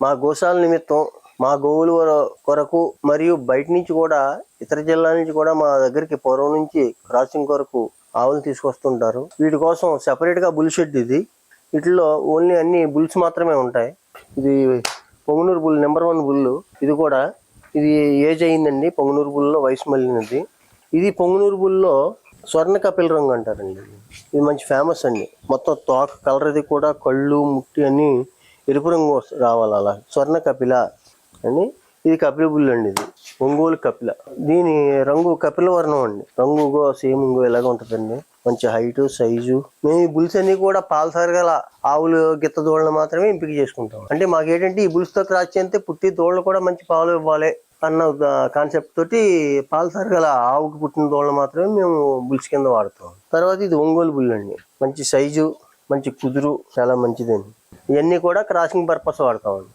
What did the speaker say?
మా గోశాల నిమిత్తం మా గోవుల కొరకు మరియు బయట నుంచి కూడా ఇతర జిల్లాల నుంచి కూడా మా దగ్గరికి పూర్వం నుంచి క్రాసింగ్ కొరకు ఆవులు తీసుకొస్తుంటారు. వీటి కోసం సెపరేట్గా బుల్ షెడ్ ఇది. వీటిలో ఓన్లీ అన్ని బుల్స్ మాత్రమే ఉంటాయి. ఇది పొంగనూరు బుల్ నెంబర్ 1 బుల్లు. ఇది కూడా ఇది ఏజ్ అయిందండి. పొంగనూరు బుల్లో వయసు మళ్ళినది. ఇది పొంగనూరు బుల్లో స్వర్ణ కపిల రంగు అంటారండి. ఇది మంచి ఫేమస్ అండి. మొత్తం తోక కలర్ అది కూడా కళ్ళు ముట్టి అన్ని ఎరుపు రంగు రావాలి అలా స్వర్ణ కపిల అని. ఇది కపిల బుల్ అండి. ఇది ఒంగోలు కపిల. దీని రంగు కపిల వర్ణం అండి. రంగు సేమ్ ఇలాగ ఉంటుందండి. మంచి హైటు సైజు. మేము ఈ బుల్స్ అన్ని కూడా పాలసరగల ఆవులు గిత్త దూడలు మాత్రమే ఎంపిక చేసుకుంటాం. అంటే మాకేంటంటే ఈ బుల్స్తో క్రాస్ చేస్తే పుట్టి దూడలు కూడా మంచి పాలు ఇవ్వాలి అన్న కాన్సెప్ట్ తోటి పాలసరగల ఆవుకి పుట్టిన దూడలు మాత్రమే మేము బుల్స్ కింద వాడతాం. తర్వాత ఇది ఒంగోలు బుల్ అండి. మంచి సైజు మంచి కుదురు చాలా మంచిదండి. ఇవన్నీ కూడా క్రాసింగ్ పర్పస్ వాడతామండి.